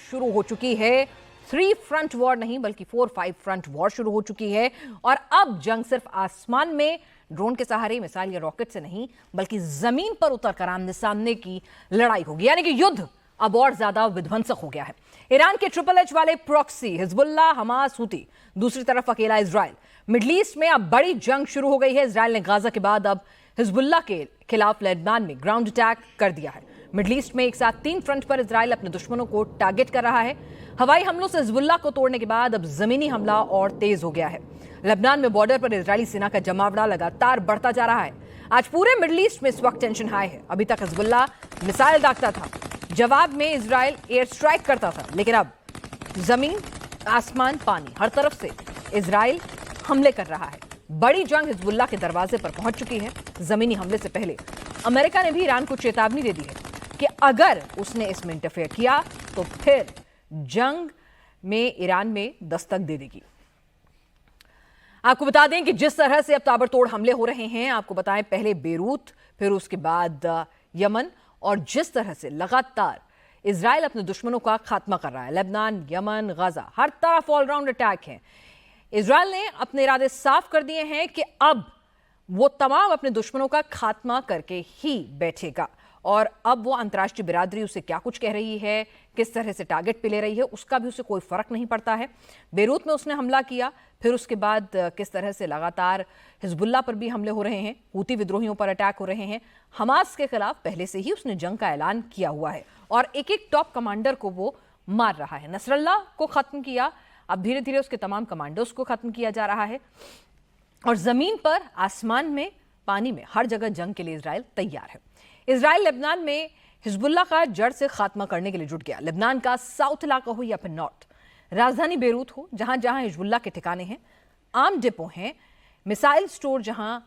शुरू हो चुकी है। 3 फ्रंट वॉर नहीं बल्कि 4-5 फ्रंट वॉर शुरू हो चुकी है और अब जंग सिर्फ आसमान में ड्रोन के सहारे, मिसाइल या रॉकेट से नहीं बल्कि जमीन पर उतरकर आमने सामने की लड़ाई होगी, यानी कि युद्ध अब और ज्यादा विध्वंसक हो गया है। ईरान के HHH वाले प्रॉक्सी हिजबुल्ला, हमास, हूती, दूसरी तरफ अकेला इजराइल। मिडल ईस्ट में अब बड़ी जंग शुरू हो गई है। इजराइल ने गाजा के बाद अब हिजबुल्ला के खिलाफ लेबनान में ग्राउंड अटैक कर दिया है। मिडल ईस्ट में एक साथ 3 फ्रंट पर इजराइल अपने दुश्मनों को टारगेट कर रहा है। हवाई हमलों से हिजबुल्ला को तोड़ने के बाद अब जमीनी हमला और तेज हो गया है। लेबनान में बॉर्डर पर इजरायली सेना का जमावड़ा लगातार बढ़ता जा रहा है। आज पूरे मिडल ईस्ट में इस वक्त टेंशन हाई है। अभी तक हिजबुल्ला मिसाइल दागता था, जवाब में इजराइल एयर स्ट्राइक करता था, लेकिन अब जमीन, आसमान, पानी, हर तरफ से इजराइल हमले कर रहा है। बड़ी जंग हिजबुल्ला के दरवाजे पर पहुंच चुकी है। जमीनी हमले से पहले अमेरिका ने भी ईरान को चेतावनी दे दी है कि अगर उसने इसमें इंटरफेयर किया तो फिर जंग में ईरान में दस्तक दे देगी। आपको बता दें कि जिस तरह से अब ताबड़तोड़ हमले हो रहे हैं, आपको बताएं पहले बेरूत, फिर उसके बाद यमन, और जिस तरह से लगातार इजराइल अपने दुश्मनों का खात्मा कर रहा है। लेबनान, यमन, गाजा, हर तरफ ऑलराउंड अटैक है। इजराइल ने अपने इरादे साफ कर दिए हैं कि अब वो तमाम अपने दुश्मनों का खात्मा करके ही बैठेगा और अब वो अंतर्राष्ट्रीय बिरादरी उसे क्या कुछ कह रही है, किस तरह से टारगेट पे ले रही है, उसका भी उसे कोई फर्क नहीं पड़ता है। बेरूत में उसने हमला किया, फिर उसके बाद किस तरह से लगातार हिजबुल्ला पर भी हमले हो रहे हैं, हूती विद्रोहियों पर अटैक हो रहे हैं। हमास के खिलाफ पहले से ही उसने जंग का ऐलान किया हुआ है और एक एक टॉप कमांडर को वो मार रहा है। नसरल्ला को खत्म किया, अब धीरे धीरे उसके तमाम कमांडर्स को खत्म किया जा रहा है और जमीन पर, आसमान में, पानी में, हर जगह जंग के लिए इजराइल तैयार है। इजराइल लेबनान में हिजबुल्ला का जड़ से खात्मा करने के लिए जुट गया। लेबनान का साउथ इलाका हो या फिर नॉर्थ, राजधानी बेरूत हो, जहां जहां हिजबुल्ला के ठिकाने हैं, आम डिपो हैं, मिसाइल स्टोर जहां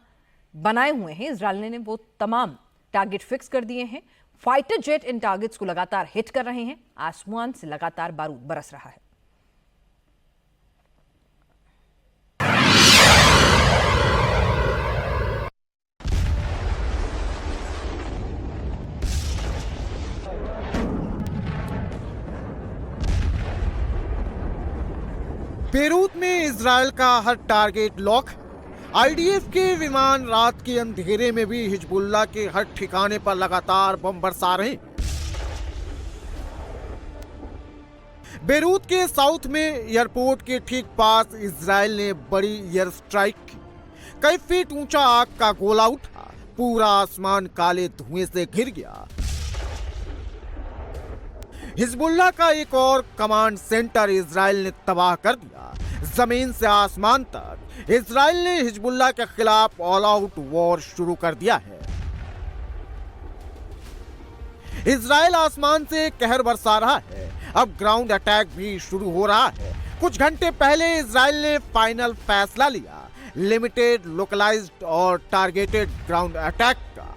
बनाए हुए हैं, इजराइल ने वो तमाम टारगेट फिक्स कर दिए हैं। फाइटर जेट इन टारगेट्स को लगातार हिट कर रहे हैं। आसमान से लगातार बारूद बरस रहा है। बेरूत में इजराइल का हर टारगेट लॉक। आईडीएफ के विमान रात के अंधेरे में भी हिजबुल्ला के हर ठिकाने पर लगातार बम बरसा रहे। बेरूत के साउथ में एयरपोर्ट के ठीक पास इजराइल ने बड़ी एयर स्ट्राइक की। कई फीट ऊंचा आग का गोला उठा, पूरा आसमान काले धुएं से घिर गया। हिजबुल्ला का एक और कमांड सेंटर इजराइल ने तबाह कर दिया। जमीन से आसमान तक इजराइल ने हिजबुल्ला के खिलाफ ऑल आउट वॉर शुरू कर दिया है। इजराइल आसमान से कहर बरसा रहा है। अब ग्राउंड अटैक भी शुरू हो रहा है। कुछ घंटे पहले इजराइल ने फाइनल फैसला लिया, लिमिटेड, लोकलाइज्ड और टारगेटेड ग्राउंड अटैक का।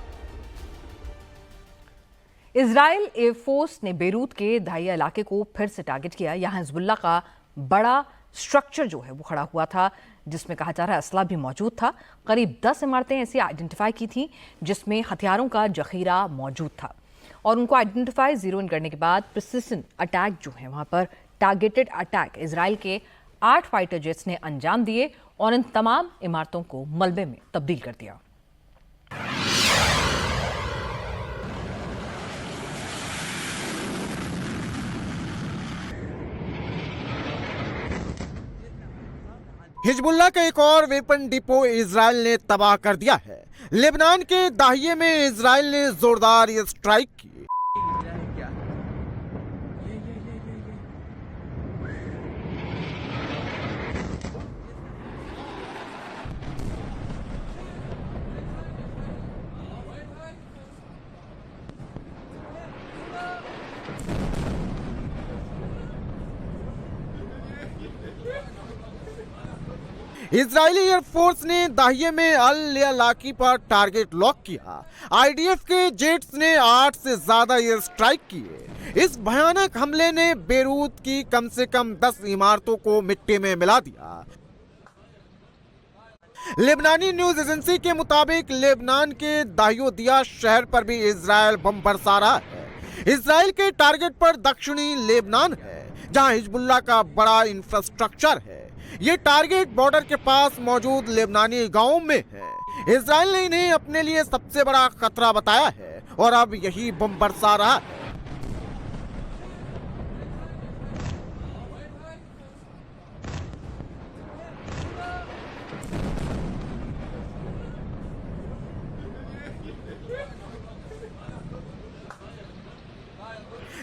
इजराइल एयरफोर्स ने बेरूत के दाहिया इलाके को फिर से टारगेट किया। यहां हिजबुल्ला का बड़ा स्ट्रक्चर जो है वो खड़ा हुआ था, जिसमें कहा जा रहा है असला भी मौजूद था। करीब 10 इमारतें ऐसी आइडेंटिफाई की थी जिसमें हथियारों का जखीरा मौजूद था और उनको आइडेंटिफाई, जीरो इन करने के बाद प्रिसिशन अटैक जो है वहां पर टारगेटेड अटैक इजराइल के 8 फाइटर जेट्स ने अंजाम दिए और इन तमाम इमारतों को मलबे में तब्दील कर दिया। हिजबुल्ला का एक और वेपन डिपो इजराइल ने तबाह कर दिया है। लेबनान के दाहिए में इजराइल ने जोरदार एयर स्ट्राइक की। इजरायली एयरफोर्स ने दाहिए में अल अलाकी पर टारगेट लॉक किया। आईडीएफ के जेट्स ने 8 से ज्यादा एयर स्ट्राइक किए। इस भयानक हमले ने बेरूत की कम से कम 10 इमारतों को मिट्टी में मिला दिया। लेबनानी न्यूज एजेंसी के मुताबिक लेबनान के दाहियोदिया शहर पर भी इजरायल बम बरसा रहा है। इजराइल के टारगेट पर दक्षिणी लेबनान है, जहां हिजबुल्लाह का बड़ा इंफ्रास्ट्रक्चर है। ये टारगेट बॉर्डर के पास मौजूद लेबनानी गांवों में है। इजराइल ने इन्हें अपने लिए सबसे बड़ा खतरा बताया है और अब यही बम बरसा रहा है।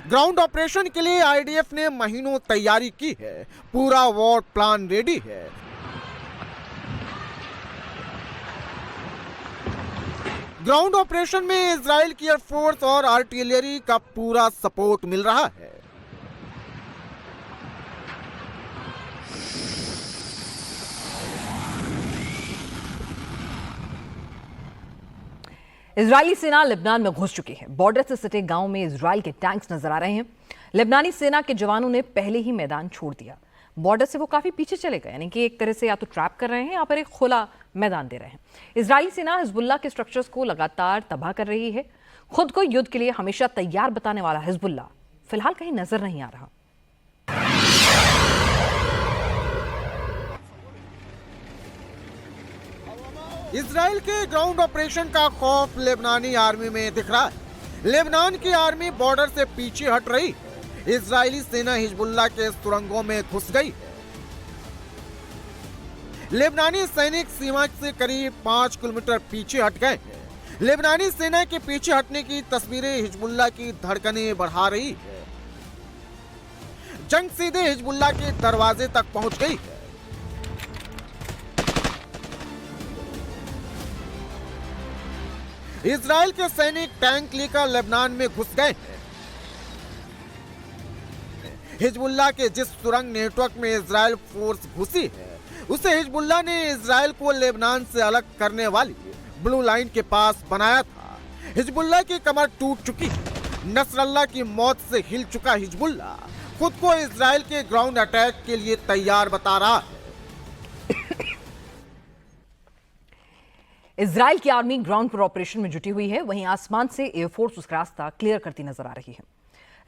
ग्राउंड ऑपरेशन के लिए आईडीएफ ने महीनों तैयारी की है। पूरा वॉर प्लान रेडी है। ग्राउंड ऑपरेशन में इजराइल की एयरफोर्स और आर्टिलरी का पूरा सपोर्ट मिल रहा है। इजरायली सेना लेबनान में घुस चुकी है। बॉर्डर से सटे गांव में इजरायल के टैंक्स नजर आ रहे हैं। लेबनानी सेना के जवानों ने पहले ही मैदान छोड़ दिया। बॉर्डर से वो काफी पीछे चले गए, यानी कि एक तरह से या तो ट्रैप कर रहे हैं या फिर एक खुला मैदान दे रहे हैं। इजरायली सेना हिजबुल्लाह के स्ट्रक्चर्स को लगातार तबाह कर रही है। खुद को युद्ध के लिए हमेशा तैयार बताने वाला हिजबुल्लाह फिलहाल कहीं नजर नहीं आ रहा। इजराइल के ग्राउंड ऑपरेशन का खौफ लेबनानी आर्मी में दिख रहा है। लेबनान की आर्मी बॉर्डर से पीछे हट रही है। इजरायली सेना हिजबुल्लाह के सुरंगों में घुस गई है। लेबनानी सैनिक सीमा से करीब 5 किलोमीटर पीछे हट गए हैं। लेबनानी सेना के पीछे हटने की तस्वीरें हिजबुल्लाह की धड़कनें बढ़ा रही है। जंग सीधे हिजबुल्लाह के दरवाजे तक पहुंच गई है। इजराइल के सैनिक टैंक लेकर लेबनान में घुस गए हैं। हिजबुल्लाह के जिस सुरंग नेटवर्क में इजराइल फोर्स घुसी है, उसे हिजबुल्लाह ने इजराइल को लेबनान से अलग करने वाली ब्लू लाइन के पास बनाया था। हिजबुल्लाह की कमर टूट चुकी है। नसरल्लाह की मौत से हिल चुका हिजबुल्लाह खुद को इजराइल के ग्राउंड अटैक के लिए तैयार बता रहा है। इजराइल की आर्मी ग्राउंड पर ऑपरेशन में जुटी हुई है, वहीं आसमान से एयरफोर्स उसका रास्ता क्लियर करती नजर आ रही है।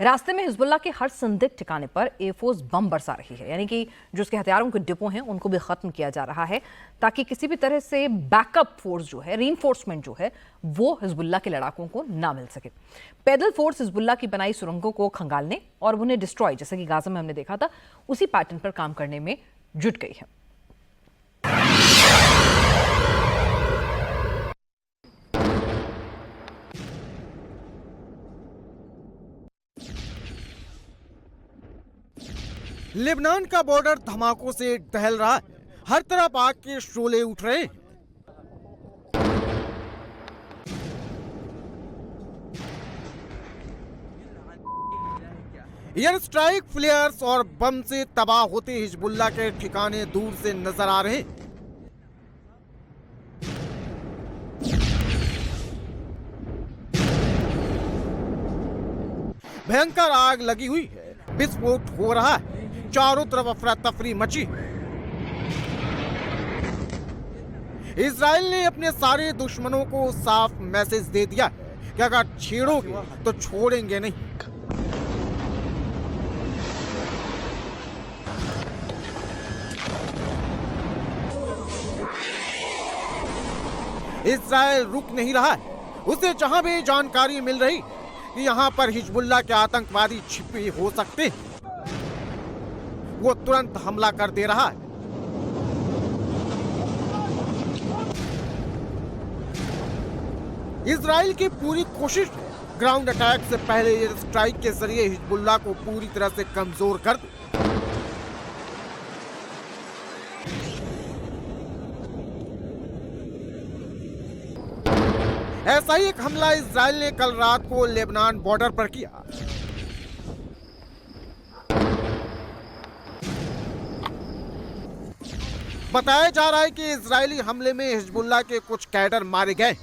रास्ते में हिजबुल्लाह के हर संदिग्ध ठिकाने पर एयरफोर्स बम बरसा रही है, यानी कि जो उसके हथियारों के डिपो हैं उनको भी खत्म किया जा रहा है, ताकि किसी भी तरह से बैकअप फोर्स जो है, रीइंफोर्समेंट जो है, वो हिजबुल्लाह के लड़ाकों को ना मिल सके। पैदल फोर्स हिजबुल्लाह की बनाई सुरंगों को खंगालने और उन्हें डिस्ट्रॉय, जैसे कि गाजा में हमने देखा था, उसी पैटर्न पर काम करने में जुट गई है। लेबनान का बॉर्डर धमाकों से दहल रहा है। हर तरफ आग के शोले उठ रहे हैं। एयर स्ट्राइक, फ्लेयर्स और बम से तबाह होते हिजबुल्लाह के ठिकाने दूर से नजर आ रहे हैं। भयंकर आग लगी हुई है। विस्फोट हो रहा है। चारों तरफ अफरा तफरी मची है। इजराइल ने अपने सारे दुश्मनों को साफ मैसेज दे दिया है कि अगर छेड़ोगे तो छोड़ेंगे नहीं। इजराइल रुक नहीं रहा है। उसे जहां भी जानकारी मिल रही है कि यहां पर हिजबुल्लाह के आतंकवादी छिपे हो सकते हैं, वो तुरंत हमला कर दे रहा है। इजराइल की पूरी कोशिश है ग्राउंड अटैक से पहले एयर स्ट्राइक के जरिए हिजबुल्लाह को पूरी तरह से कमजोर कर दे। ऐसा ही एक हमला इजराइल ने कल रात को लेबनान बॉर्डर पर किया। बताया जा रहा है कि इजरायली हमले में हिजबुल्लाह के कुछ कैडर मारे गए।